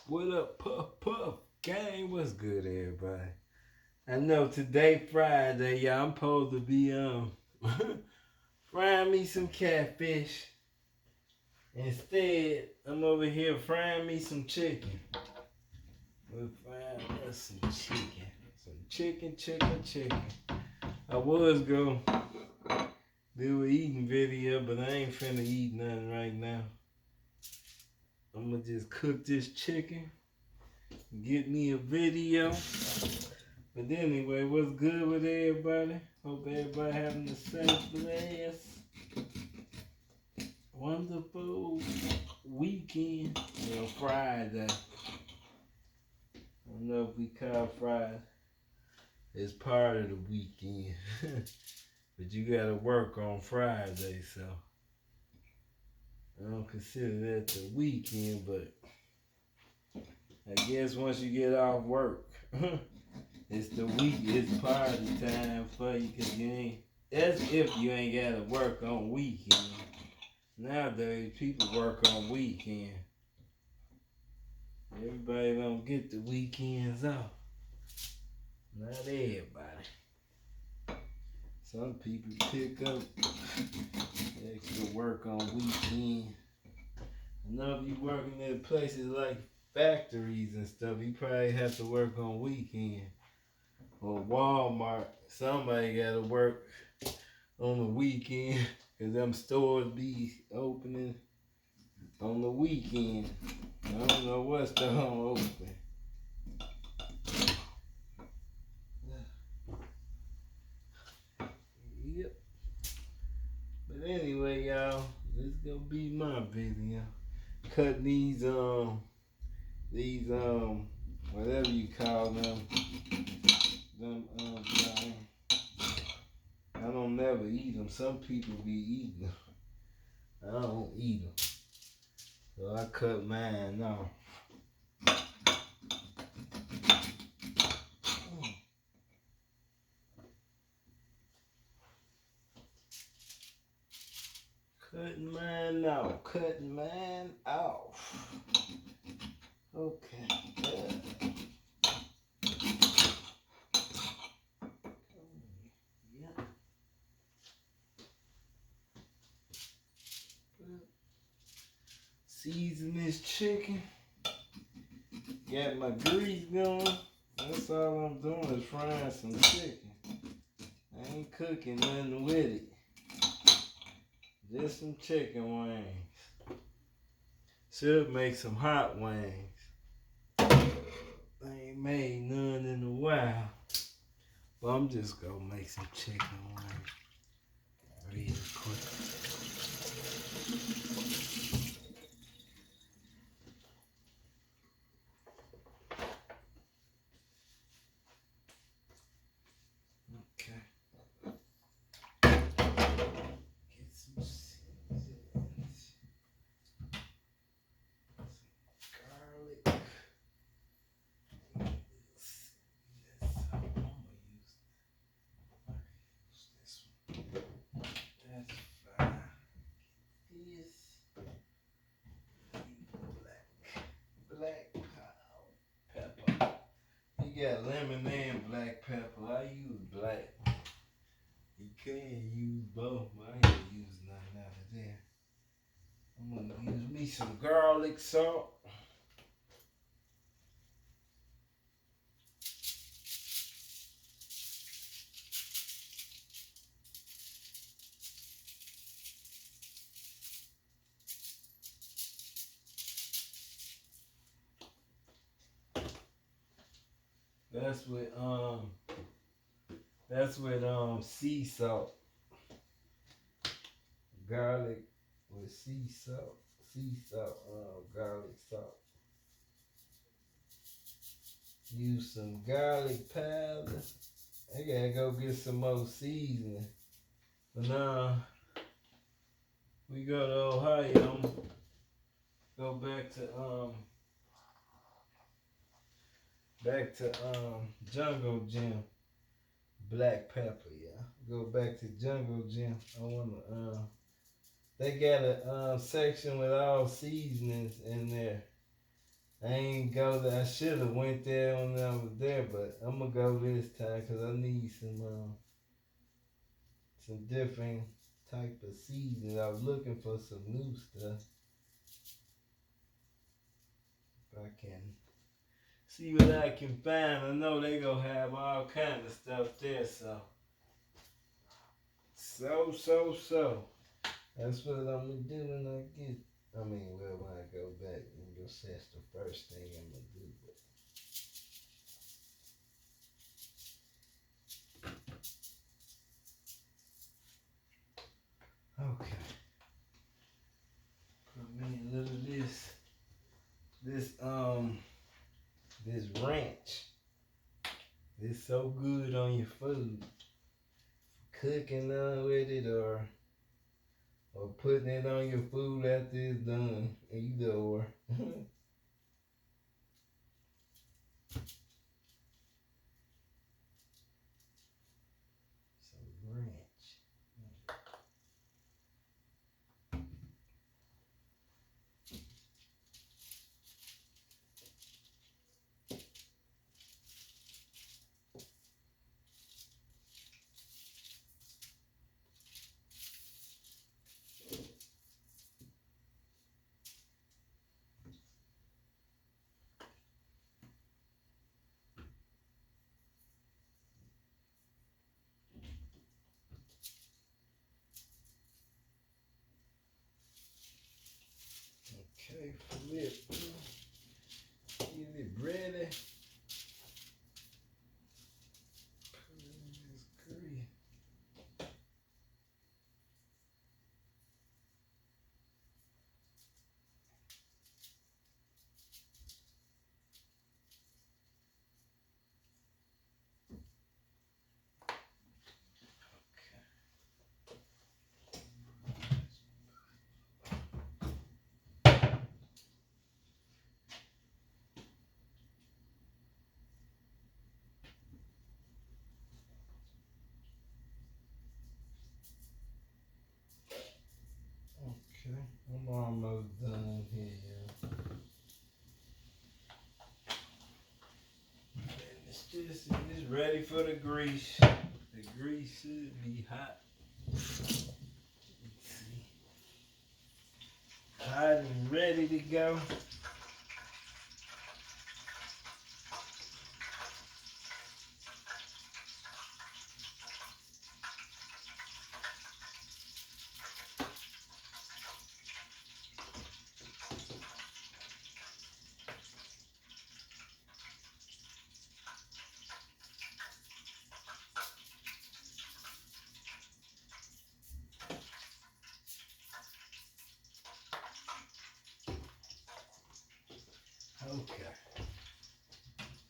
What up, Puff Puff? Gang, what's good, everybody? I know today Friday, y'all. I'm supposed to be frying me some catfish. Instead, I'm over here frying me some chicken. We're frying us some chicken. Some chicken. I was going to do an eating video, but I ain't finna eat nothing right now. I'm gonna just cook this chicken, get me a video. But anyway, what's good with everybody? Hope everybody having a safe, blessed, wonderful weekend. Friday. I don't know if we call Friday. It's part of the weekend. But you gotta work on Friday, so I don't consider that the weekend, but I guess once you get off work, it's the week, it's party time for you, cause you ain't, that's if you ain't gotta work on weekend. Nowadays, people work on weekend. Everybody don't get the weekends off. Not everybody. Some people pick up extra work on weekend. I know if you working at places like factories and stuff, you probably have to work on weekend. Or Walmart, somebody gotta work on the weekend, cause them stores be opening on the weekend. I don't know what's the open. Yep. But anyway, y'all, this gonna be my video. Cutting these whatever you call them, I don't never eat them. Some people be eating them. I don't eat them, so I cut mine off. Cutting mine off. Okay. Yeah. Season this chicken. Got my grease going. That's all I'm doing is frying some chicken. I ain't cooking nothing with it. Just some chicken wings. Should make some hot wings. I ain't made none in a while. But I'm just gonna make some chicken wings real quick. Okay. Get some seasons. Some garlic. Black pepper. You got lemon and black pepper. I use black. You can use both, but I ain't use nothing out of there. I'm gonna use me some garlic salt. That's with sea salt. Garlic with sea salt. Garlic salt. Use some garlic powder. I gotta go get some more seasoning. But now we go to Ohio. Go back to Jungle Gym. Black pepper, yeah. Go back to Jungle Gym. I wanna they got a section with all seasonings in there. I ain't go there. I should have went there when I was there, but I'm gonna go this time because I need some different type of seasoning. I was looking for some new stuff. If I can see what I can find. I know they gonna have all kind of stuff there, so. That's what I'm gonna do when I get. I mean, well, when I go back, I'm gonna say that's the first thing I'm gonna do. But okay, put me a little of this ranch. It's so good on your food. Cooking on with it or putting it on your food after it's done. Either or. Some ranch. Okay, flip. Get it ready. Put in this grease. Okay, I'm almost done here, y'all. And it's ready for the grease. The grease should be hot. Let's see. Hot and ready to go. Okay.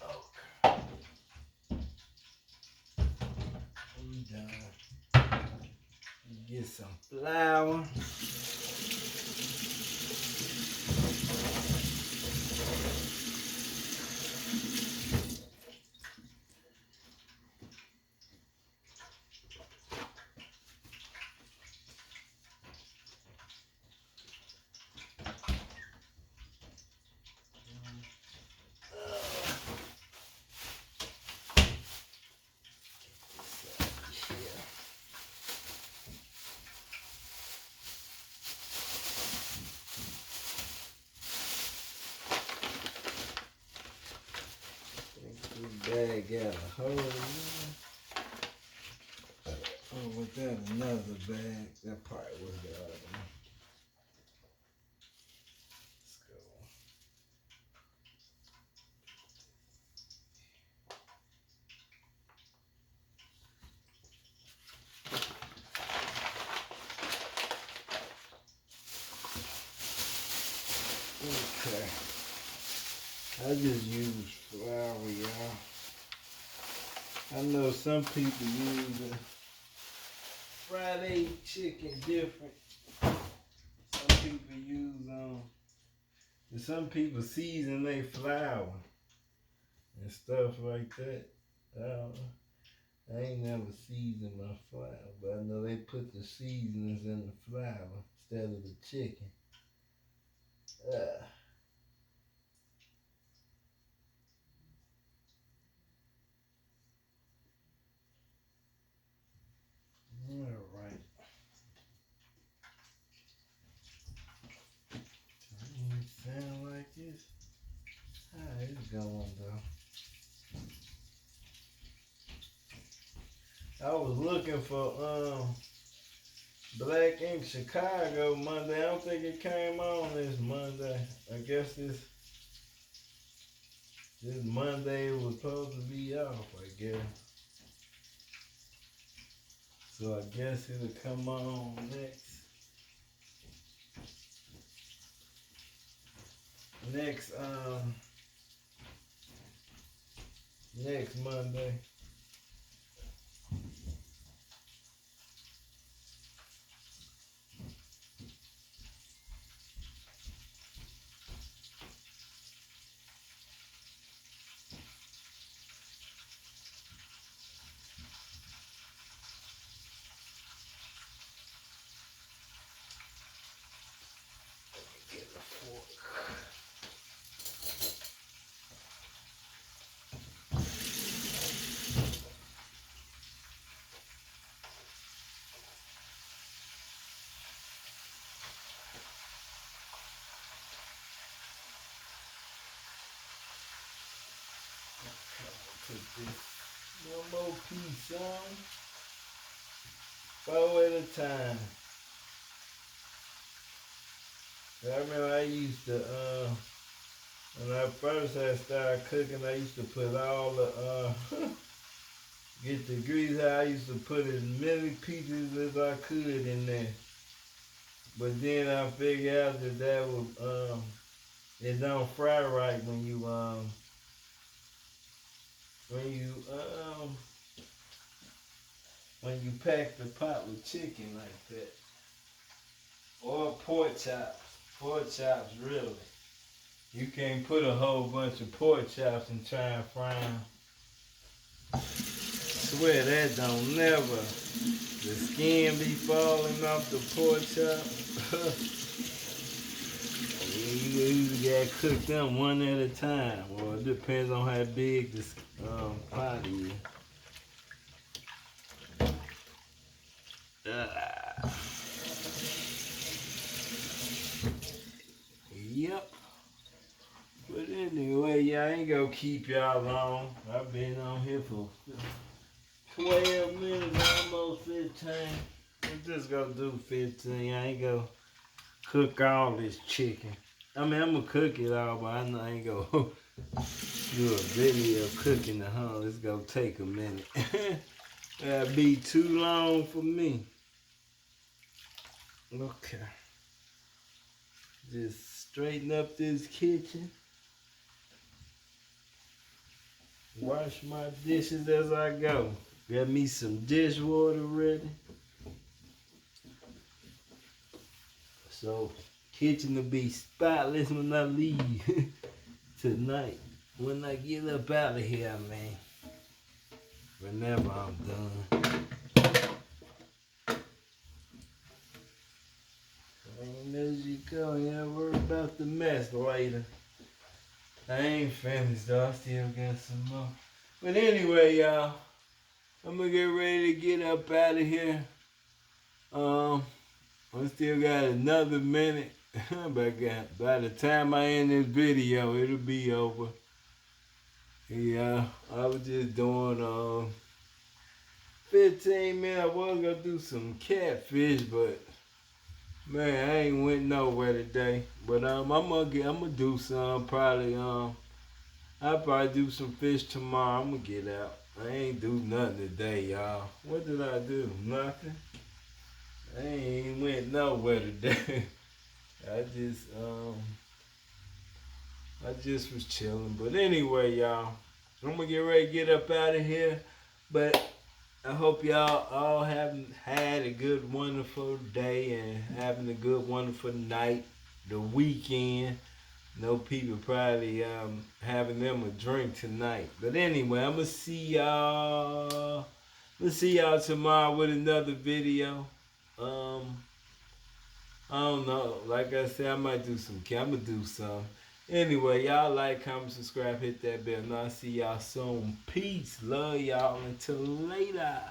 Okay. I'm done. Get some flour. Bag got a hole in it. Oh, was that another bag? That part was the other one. Let's go. Okay. I just use flour, y'all. I know some people use fried egg chicken different. Some people use and some people season their flour and stuff like that. I ain't never seasoned my flour, but I know they put the seasonings in the flour instead of the chicken. going though. I was looking for Black Ink Chicago Monday. I don't think it came on this Monday. I guess this Monday was supposed to be off, I guess. So I guess it'll come on next Monday. Get a fork. Put this one more piece on. 4 at a time. I remember I used to, when I first had started cooking, I used to put all the, get the grease out. I used to put as many pieces as I could in there. But then I figured out that was, it don't fry right when you pack the pot with chicken like that. Or pork chops. Pork chops, really. You can't put a whole bunch of pork chops and try and fry them. Swear that don't never. The skin be falling off the pork chop. You gotta cook them one at a time. Well, it depends on how big this pot is. Yep. But anyway, yeah, I ain't gonna keep y'all long. I've been on here for 12 minutes, almost 15. I'm just gonna do 15. I ain't gonna cook all this chicken. I mean, I'm gonna cook it all, but I know I ain't gonna do a video of cooking the hunt. It's gonna take a minute. That'd be too long for me. Okay. Just straighten up this kitchen. Wash my dishes as I go. Got me some dishwater ready. So, kitchen will be spotless when I leave tonight. When I get up out of here, man. Whenever I'm done. And as you go, you ain't worry about the mess later. I ain't finished though, I still got some more. But anyway, y'all, I'm gonna get ready to get up out of here. I still got another minute. But by the time I end this video, it'll be over. Yeah, I was just doing 15 minutes. I was gonna do some catfish, but man, I ain't went nowhere today. But I'm gonna do some probably. I'll probably do some fish tomorrow. I'm gonna get out. I ain't do nothing today, y'all. What did I do? Nothing. I ain't went nowhere today. I just was chilling. But anyway, y'all, I'm gonna get ready to get up out of here. But I hope y'all all have had a good, wonderful day and having a good, wonderful night, the weekend. No people probably having them a drink tonight. But anyway, I'm gonna see y'all. Tomorrow with another video. I don't know. Like I said, I might do some. I'm gonna do some. Anyway, y'all like, comment, subscribe, hit that bell. And I'll see y'all soon. Peace. Love y'all. Until later.